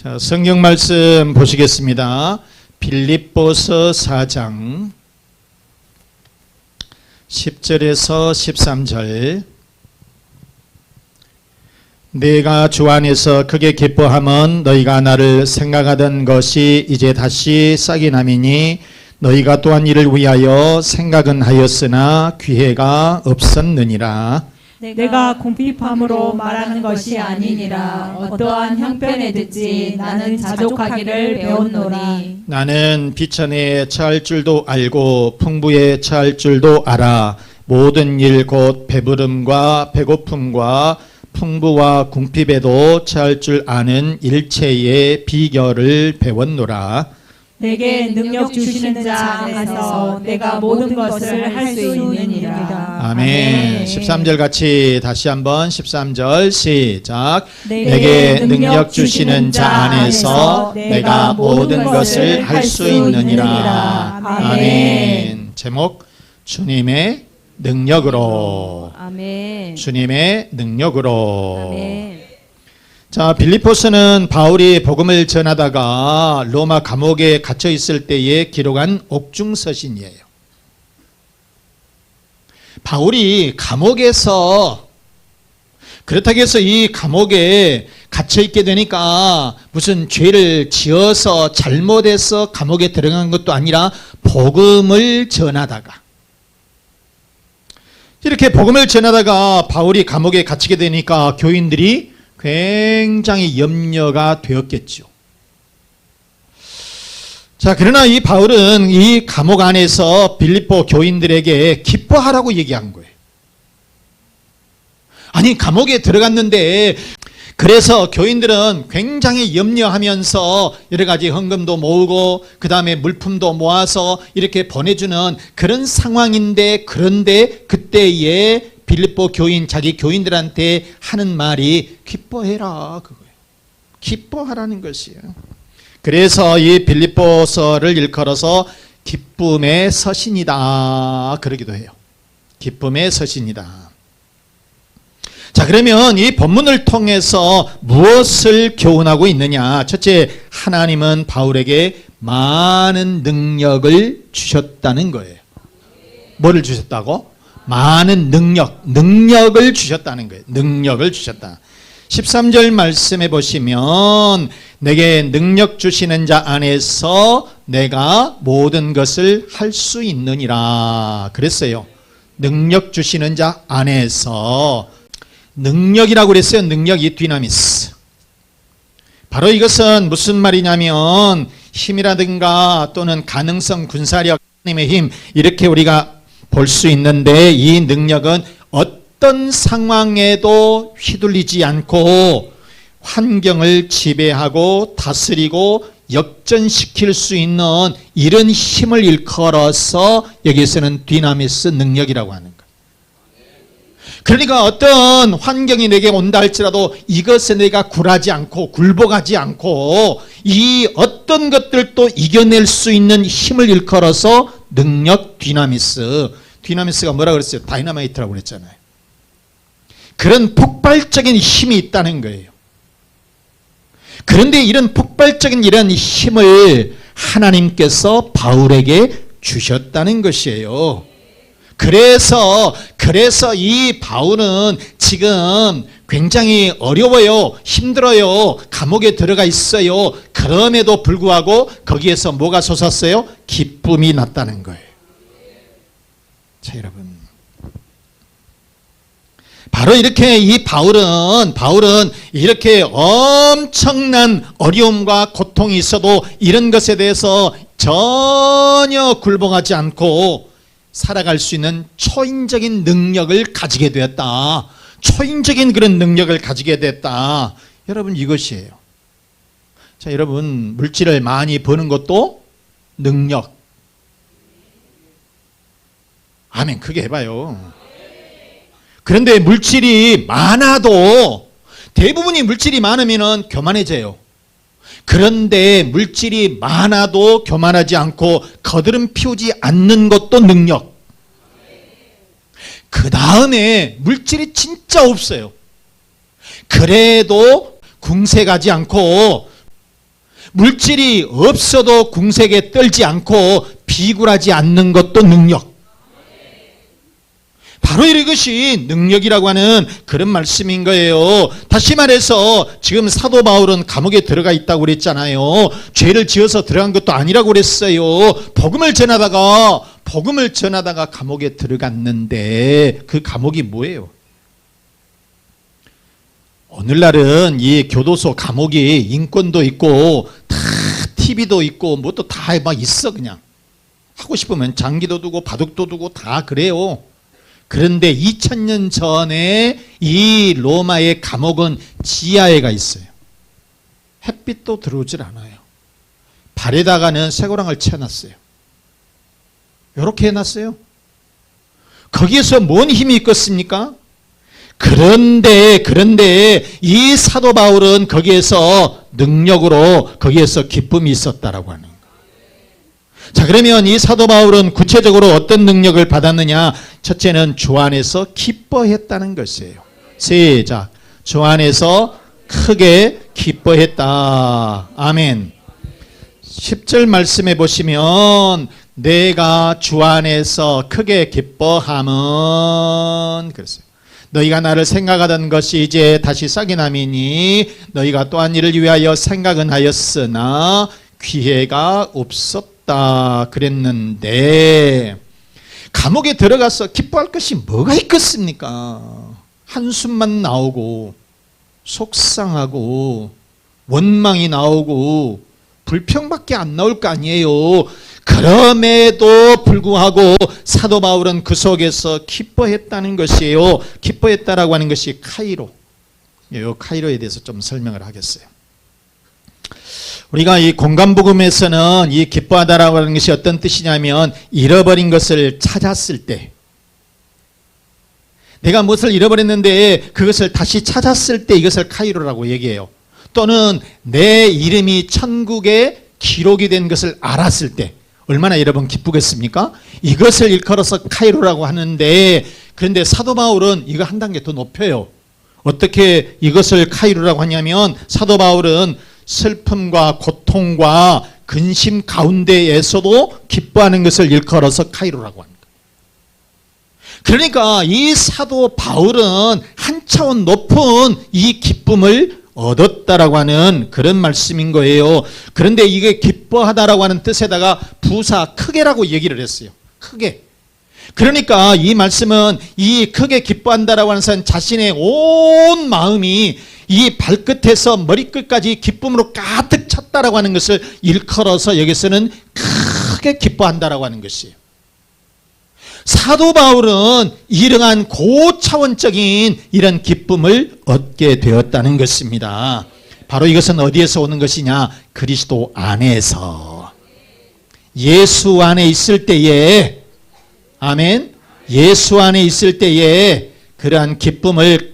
자, 성경 말씀 보시겠습니다. 빌립보서 4장 10절에서 13절. 내가 주 안에서 크게 기뻐함은 너희가 나를 생각하던 것이 이제 다시 싹이 나미니 너희가 또한 이를 위하여 생각은 하였으나 기회가 없었느니라. 내가 궁핍함으로 말하는 것이 아니니라. 어떠한 형편에 듣지 나는 자족하기를 배웠노니. 나는 비천에 처할 줄도 알고 풍부에 처할 줄도 알아. 모든 일 곧 배부름과 배고픔과 풍부와 궁핍에도 처할 줄 아는 일체의 비결을 배웠노라. 내게 능력 주시는 자 안에서 내가 모든 것을 할 수 있느니라. 아멘. 13절 같이 다시 한번 13절 시작. 내게 능력 주시는 자 안에서 내가 모든 것을 할 수 있느니라. 아멘. 제목 주님의 능력으로. 아멘. 주님의 능력으로. 아멘. 자, 빌립보서는 바울이 복음을 전하다가 로마 감옥에 갇혀 있을 때에 기록한 옥중서신이에요. 바울이 감옥에서 그렇다고 해서 이 감옥에 갇혀 있게 되니까 무슨 죄를 지어서 잘못해서 감옥에 들어간 것도 아니라 복음을 전하다가 이렇게 복음을 전하다가 바울이 감옥에 갇히게 되니까 교인들이 굉장히 염려가 되었겠죠. 자, 그러나 이 바울은 이 감옥 안에서 빌립보 교인들에게 기뻐하라고 얘기한 거예요. 아니, 감옥에 들어갔는데 그래서 교인들은 굉장히 염려하면서 여러 가지 헌금도 모으고 그 다음에 물품도 모아서 이렇게 보내주는 그런 상황인데, 그런데 그때에 빌립보 교인, 자기 교인들한테 하는 말이 기뻐해라, 그거예요. 기뻐하라는 것이에요. 그래서 이 빌립보서를 일컬어서 기쁨의 서신이다 그러기도 해요. 기쁨의 서신이다. 자, 그러면 이 본문을 통해서 무엇을 교훈하고 있느냐? 첫째, 하나님은 바울에게 많은 능력을 주셨다는 거예요. 뭐를 주셨다고? 많은 능력을 주셨다는 거예요. 능력을 주셨다. 13절 말씀해 보시면 내게 능력 주시는 자 안에서 내가 모든 것을 할 수 있느니라 그랬어요. 능력 주시는 자 안에서. 능력이라고 그랬어요. 능력이 디나미스. 바로 이것은 무슨 말이냐면 힘이라든가 또는 가능성, 군사력, 하나님의 힘, 이렇게 우리가 볼 수 있는데 이 능력은 어떤 상황에도 휘둘리지 않고 환경을 지배하고 다스리고 역전시킬 수 있는 이런 힘을 일컬어서 여기서는 디나미스 능력이라고 하는 거예요. 그러니까 어떤 환경이 내게 온다 할지라도 이것에 내가 굴하지 않고 굴복하지 않고 이 어떤 것들도 이겨낼 수 있는 힘을 일컬어서 능력, 디나미스. 디나미스가 뭐라 그랬어요? 다이너마이트라고 그랬잖아요. 그런 폭발적인 힘이 있다는 거예요. 그런데 이런 폭발적인 이런 힘을 하나님께서 바울에게 주셨다는 것이에요. 그래서 이 바울은 지금 굉장히 어려워요. 힘들어요. 감옥에 들어가 있어요. 그럼에도 불구하고 거기에서 뭐가 솟았어요? 기쁨이 났다는 거예요. 자, 여러분. 바로 이렇게 이 바울은 이렇게 엄청난 어려움과 고통이 있어도 이런 것에 대해서 전혀 굴복하지 않고 살아갈 수 있는 초인적인 능력을 가지게 되었다. 초인적인 그런 능력을 가지게 됐다. 여러분, 이것이에요. 자, 여러분, 물질을 많이 버는 것도 능력. 아멘. 크게 해봐요. 그런데 물질이 많아도 대부분이 물질이 많으면 교만해져요. 그런데 물질이 많아도 교만하지 않고 거드름 피우지 않는 것도 능력. 그 다음에 물질이 진짜 없어요. 그래도 궁색하지 않고 물질이 없어도 궁색에 떨지 않고 비굴하지 않는 것도 능력. 바로 이것이 능력이라고 하는 그런 말씀인 거예요. 다시 말해서 지금 사도 바울은 감옥에 들어가 있다고 그랬잖아요. 죄를 지어서 들어간 것도 아니라고 그랬어요. 복음을 전하다가 감옥에 들어갔는데 그 감옥이 뭐예요? 오늘날은 이 교도소 감옥이 인권도 있고 다 TV도 있고 뭐도 다 막 있어. 그냥 하고 싶으면 장기도 두고 바둑도 두고 다 그래요. 그런데 2000년 전에 이 로마의 감옥은 지하에 가 있어요. 햇빛도 들어오질 않아요. 발에다가는 쇠고랑을 채워놨어요. 이렇게 해놨어요. 거기에서 뭔 힘이 있겠습니까? 그런데 이 사도 바울은 거기에서 능력으로 거기에서 기쁨이 있었다라고 하는 거예요. 자, 그러면 이 사도 바울은 구체적으로 어떤 능력을 받았느냐? 첫째는 주 안에서 기뻐했다는 것이에요. 시작. 주 안에서 크게 기뻐했다. 아멘. 10절 말씀해 보시면 내가 주 안에서 크게 기뻐함은 그랬어요. 너희가 나를 생각하던 것이 이제 다시 싹이 나미니 너희가 또한 이를 위하여 생각은 하였으나 기회가 없었다 그랬는데, 감옥에 들어가서 기뻐할 것이 뭐가 있겠습니까? 한숨만 나오고 속상하고 원망이 나오고 불평밖에 안 나올 거 아니에요. 그럼에도 불구하고 사도 바울은 그 속에서 기뻐했다는 것이에요. 기뻐했다라고 하는 것이 카이로. 이 카이로에 대해서 좀 설명을 하겠어요. 우리가 이 공간복음에서는 이 기뻐하다라고 하는 것이 어떤 뜻이냐면 잃어버린 것을 찾았을 때, 내가 무엇을 잃어버렸는데 그것을 다시 찾았을 때 이것을 카이로라고 얘기해요. 또는 내 이름이 천국에 기록이 된 것을 알았을 때 얼마나 여러분 기쁘겠습니까? 이것을 일컬어서 카이로라고 하는데, 그런데 사도 바울은 이거 한 단계 더 높여요. 어떻게 이것을 카이로라고 하냐면 사도 바울은 슬픔과 고통과 근심 가운데에서도 기뻐하는 것을 일컬어서 카이로라고 합니다. 그러니까 이 사도 바울은 한 차원 높은 이 기쁨을 얻었다라고 하는 그런 말씀인 거예요. 그런데 이게 기뻐하다라고 하는 뜻에다가 부사 크게라고 얘기를 했어요. 크게. 그러니까 이 말씀은 이 크게 기뻐한다라고 하는 사람 자신의 온 마음이 이 발끝에서 머리끝까지 기쁨으로 가득 찼다라고 하는 것을 일컬어서 여기서는 크게 기뻐한다라고 하는 것이에요. 사도 바울은 이러한 고차원적인 이런 기쁨을 얻게 되었다는 것입니다. 바로 이것은 어디에서 오는 것이냐? 그리스도 안에서. 예수 안에 있을 때에, 아멘, 예수 안에 있을 때에 그러한 기쁨을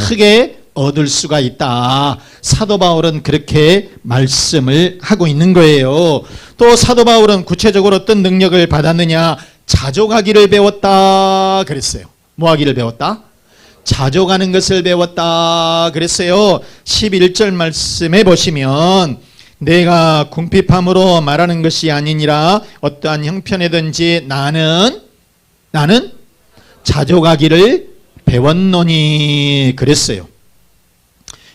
크게 얻을 수가 있다. 사도 바울은 그렇게 말씀을 하고 있는 거예요. 또 사도 바울은 구체적으로 어떤 능력을 받았느냐? 자족하기를 배웠다 그랬어요. 뭐 하기를 배웠다? 자족하는 것을 배웠다 그랬어요. 11절 말씀에 보시면 내가 궁핍함으로 말하는 것이 아니니라 어떠한 형편이든지 나는 자족하기를 배웠노니 그랬어요.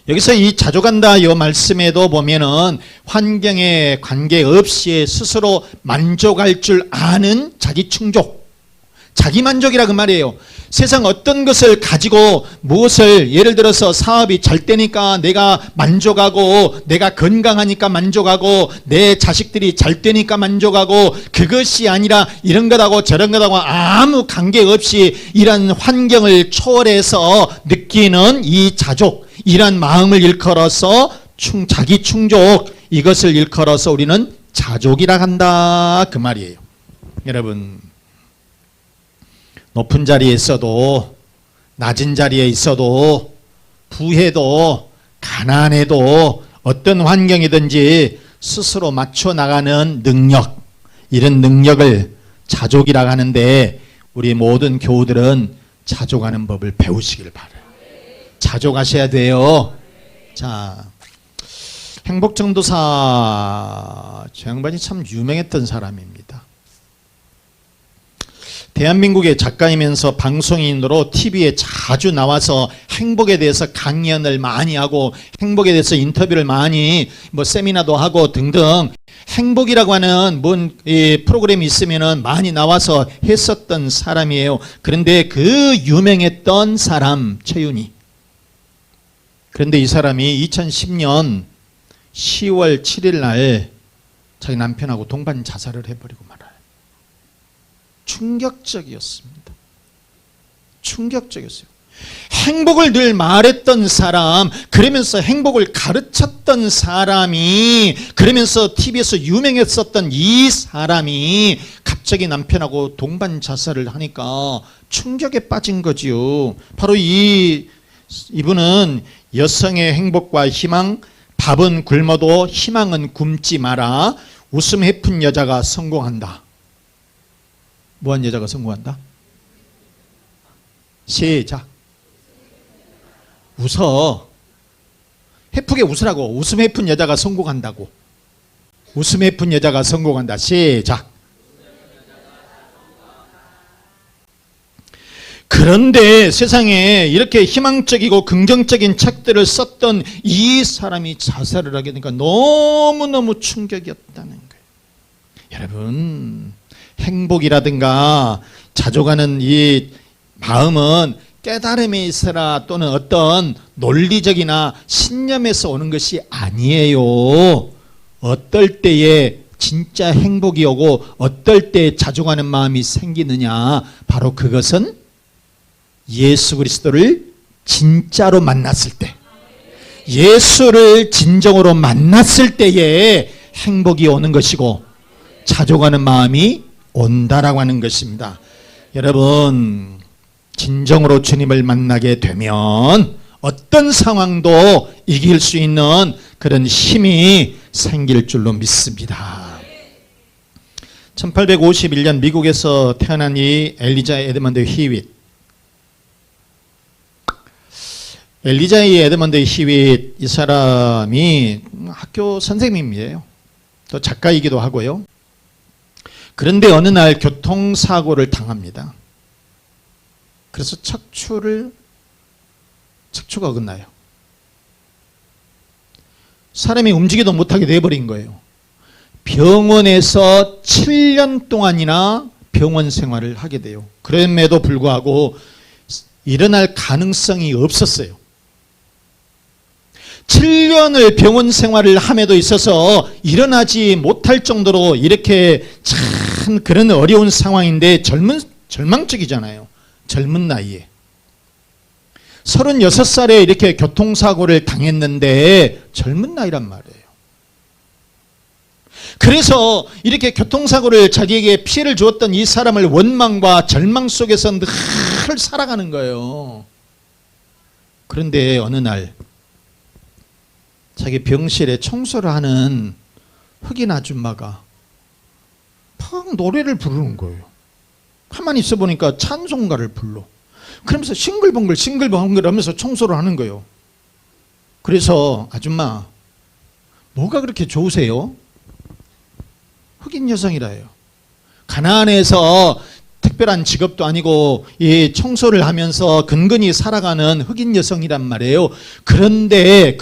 여기서 이 자족한다 이 말씀에도 보면은 환경에 관계없이 스스로 만족할 줄 아는 자기 충족, 자기 만족이라 그 말이에요. 세상 어떤 것을 가지고 무엇을, 예를 들어서 사업이 잘 되니까 내가 만족하고, 내가 건강하니까 만족하고, 내 자식들이 잘 되니까 만족하고, 그것이 아니라 이런 것하고 저런 것하고 아무 관계없이 이런 환경을 초월해서 느끼는 이 자족, 이런 마음을 일컬어서 자기 충족, 이것을 일컬어서 우리는 자족이라 한다 그 말이에요. 여러분, 높은 자리에 있어도 낮은 자리에 있어도 부해도 가난해도 어떤 환경이든지 스스로 맞춰 나가는 능력, 이런 능력을 자족이라 하는데 우리 모든 교우들은 자족하는 법을 배우시길 바라요. 자족하셔야 돼요. 자, 행복전도사 저 양반이 참 유명했던 사람입니다. 대한민국의 작가이면서 방송인으로 TV에 자주 나와서 행복에 대해서 강연을 많이 하고 행복에 대해서 인터뷰를 많이 세미나도 하고 등등 행복이라고 하는 프로그램이 있으면은 많이 나와서 했었던 사람이에요. 그런데 그 유명했던 사람 최윤희. 그런데 이 사람이 2010년 10월 7일 날 자기 남편하고 동반 자살을 해버리고 말아요. 충격적이었습니다. 충격적이었어요. 행복을 늘 말했던 사람, 그러면서 행복을 가르쳤던 사람이, 그러면서 TV에서 유명했었던 이 사람이 갑자기 남편하고 동반 자살을 하니까 충격에 빠진 거지요. 바로 이분은 여성의 행복과 희망, 밥은 굶어도 희망은 굶지 마라. 웃음 해픈 여자가 성공한다. 뭐한 여자가 성공한다? 시작. 웃어. 해프게 웃으라고. 웃음 해픈 여자가 성공한다고. 웃음 해픈 여자가 성공한다. 시작. 그런데 세상에 이렇게 희망적이고 긍정적인 책들을 썼던 이 사람이 자살을 하게 되니까 너무너무 충격이었다는 거예요. 여러분, 행복이라든가 자족하는 이 마음은 깨달음에 있어라 또는 어떤 논리적이나 신념에서 오는 것이 아니에요. 어떨 때에 진짜 행복이 오고 어떨 때 자족하는 마음이 생기느냐, 바로 그것은 예수 그리스도를 진짜로 만났을 때, 예수를 진정으로 만났을 때에 행복이 오는 것이고 자족하는 마음이 온다라고 하는 것입니다. 여러분, 진정으로 주님을 만나게 되면 어떤 상황도 이길 수 있는 그런 힘이 생길 줄로 믿습니다. 1851년 미국에서 태어난 이 엘리자 에드먼드 히윗. 엘리자 에드먼드 히윗, 이 사람이 학교 선생님이에요. 또 작가이기도 하고요. 그런데 어느 날 교통사고를 당합니다. 그래서 척추가 어긋나요. 사람이 움직이도 못하게 돼버린 거예요. 병원에서 7년 동안이나 병원 생활을 하게 돼요. 그럼에도 불구하고 일어날 가능성이 없었어요. 7년을 병원 생활을 함에도 있어서 일어나지 못할 정도로 이렇게 참 그런 어려운 상황인데 절망적이잖아요. 젊은 나이에 36살에 이렇게 교통사고를 당했는데 젊은 나이란 말이에요. 그래서 이렇게 교통사고를 자기에게 피해를 주었던 이 사람을 원망과 절망 속에서 늘 살아가는 거예요. 그런데 어느 날 자기 병실에 청소를 하는 흑인 아줌마가 막 노래를 부르는 거예요. 가만히 있어 보니까 찬송가를 불러. 그러면서 싱글벙글 하면서 청소를 하는 거예요. 그래서 아줌마, 뭐가 그렇게 좋으세요? 흑인 여성이라 해요. 가난해서 특별한 직업도 아니고 이 청소를 하면서 근근히 살아가는 흑인 여성이란 말이에요. 그런데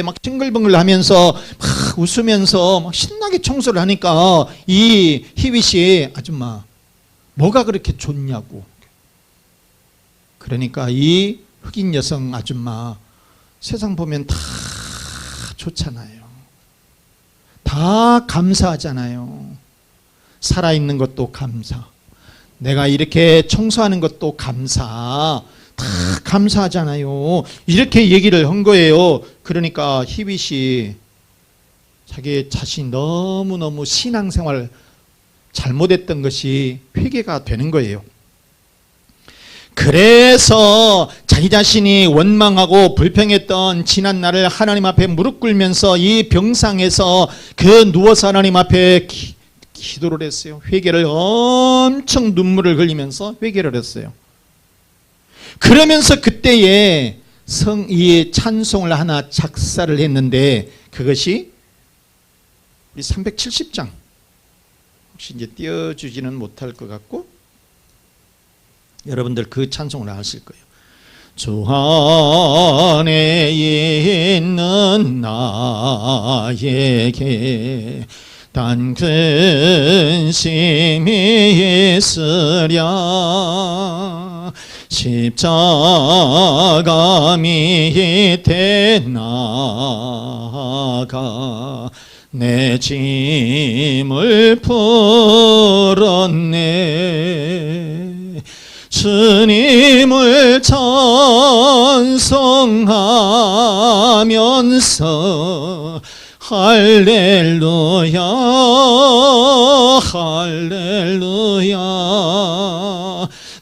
막 싱글벙글 하면서 막 웃으면서 막 신나게 청소를 하니까 이 히윗이, 아줌마, 뭐가 그렇게 좋냐고. 그러니까 이 흑인 여성 아줌마, 세상 보면 다 좋잖아요. 다 감사하잖아요. 살아있는 것도 감사, 내가 이렇게 청소하는 것도 감사, 다 감사하잖아요. 이렇게 얘기를 한 거예요. 그러니까 히윗이 자기 자신이 너무너무 신앙생활 잘못했던 것이 회개가 되는 거예요. 그래서 자기 자신이 원망하고 불평했던 지난 날을 하나님 앞에 무릎 꿇으면서 이 병상에서 누워서 하나님 앞에 기도를 했어요. 회개를, 엄청 눈물을 흘리면서 회개를 했어요. 그러면서 그때에 이 찬송을 하나 작사를 했는데 그것이 우리 370장 혹시 이제 띄워주지는 못할 것 같고 여러분들 그 찬송을 아실 거예요. 주 안에 있는 나에게 단 근심이 있으랴 십자가 밑에 나가 내 짐을 풀었네 주님을 찬송하면서 할렐루야 할렐루야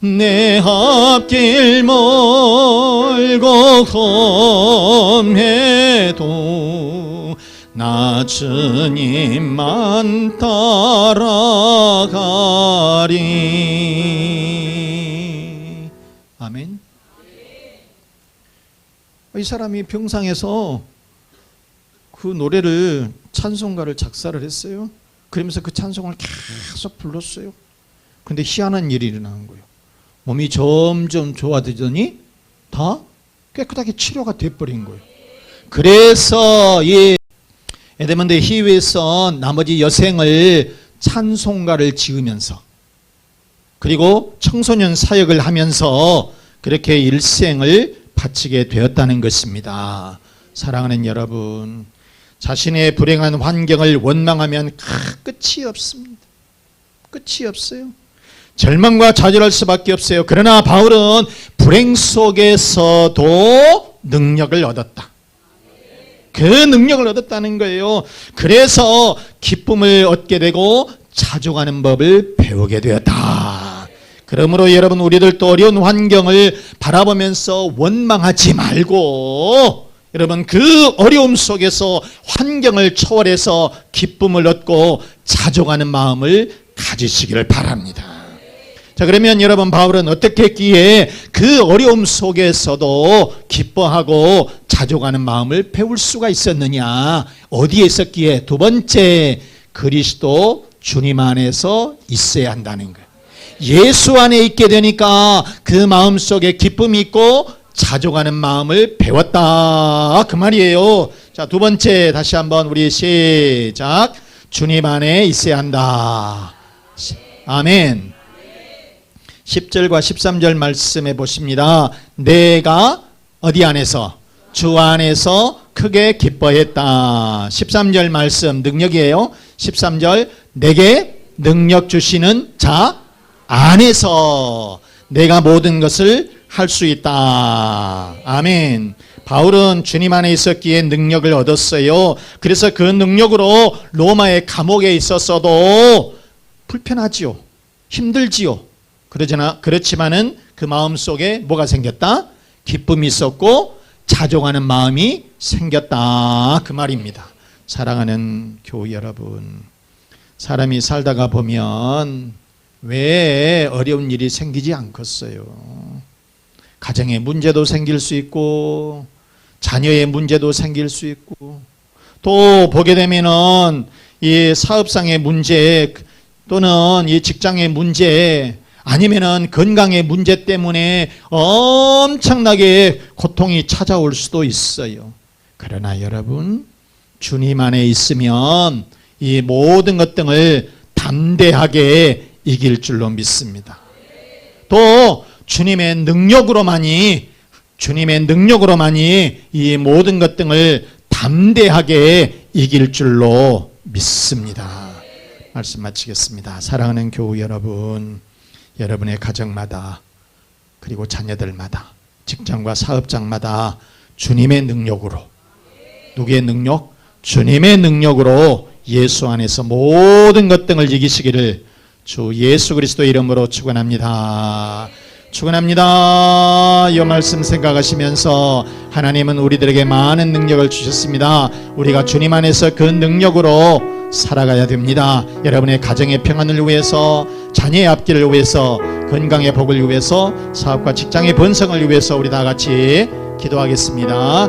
내 앞길 멀고 험해도 나 주님만 따라가리. 아멘. 이 사람이 병상에서 그 노래를 찬송가를 작사를 했어요. 그러면서 그 찬송을 계속 불렀어요. 그런데 희한한 일이 일어나는 거예요. 몸이 점점 좋아지더니 다 깨끗하게 치료가 돼버린 거예요. 그래서 이 에드먼드 히에서 나머지 여생을 찬송가를 지으면서 그리고 청소년 사역을 하면서 그렇게 일생을 바치게 되었다는 것입니다. 사랑하는 여러분, 자신의 불행한 환경을 원망하면 끝이 없습니다. 끝이 없어요. 절망과 좌절할 수밖에 없어요. 그러나 바울은 불행 속에서도 능력을 얻었다. 그 능력을 얻었다는 거예요. 그래서 기쁨을 얻게 되고 자족하는 법을 배우게 되었다. 그러므로 여러분, 우리들도 어려운 환경을 바라보면서 원망하지 말고 여러분, 그 어려움 속에서 환경을 초월해서 기쁨을 얻고 자족하는 마음을 가지시기를 바랍니다. 자, 그러면 여러분, 바울은 어떻게 했기에 그 어려움 속에서도 기뻐하고 자족하는 마음을 배울 수가 있었느냐? 어디에 있었기에? 두 번째, 그리스도 주님 안에서 있어야 한다는 거예요. 예수 안에 있게 되니까 그 마음 속에 기쁨이 있고 자족하는 마음을 배웠다, 그 말이에요. 자, 두 번째, 다시 한번 우리 시작. 주님 안에 있어야 한다. 아멘. 10절과 13절 말씀해 보십니다. 내가 어디 안에서? 주 안에서 크게 기뻐했다. 13절 말씀 능력이에요. 13절, 내게 능력 주시는 자 안에서 내가 모든 것을 할 수 있다. 아멘. 바울은 주님 안에 있었기에 능력을 얻었어요. 그래서 그 능력으로 로마의 감옥에 있었어도 불편하지요. 힘들지요. 그렇지만은 그 마음 속에 뭐가 생겼다? 기쁨이 있었고 자족하는 마음이 생겼다, 그 말입니다. 사랑하는 교우 여러분, 사람이 살다가 보면 왜 어려운 일이 생기지 않겠어요? 가정의 문제도 생길 수 있고 자녀의 문제도 생길 수 있고 또 보게 되면은 이 사업상의 문제 또는 이 직장의 문제 아니면은 건강의 문제 때문에 엄청나게 고통이 찾아올 수도 있어요. 그러나 여러분, 주님 안에 있으면 이 모든 것 등을 담대하게 이길 줄로 믿습니다. 또 주님의 능력으로만이 이 모든 것 등을 담대하게 이길 줄로 믿습니다. 말씀 마치겠습니다. 사랑하는 교우 여러분, 여러분의 가정마다 그리고 자녀들마다 직장과 사업장마다 주님의 능력으로, 누구의 능력? 주님의 능력으로 예수 안에서 모든 것 등을 이기시기를 주 예수 그리스도의 이름으로 축원합니다. 축원합니다. 이 말씀 생각하시면서 하나님은 우리들에게 많은 능력을 주셨습니다. 우리가 주님 안에서 그 능력으로 살아가야 됩니다. 여러분의 가정의 평안을 위해서, 자녀의 앞길을 위해서, 건강의 복을 위해서, 사업과 직장의 번성을 위해서 우리 다 같이 기도하겠습니다.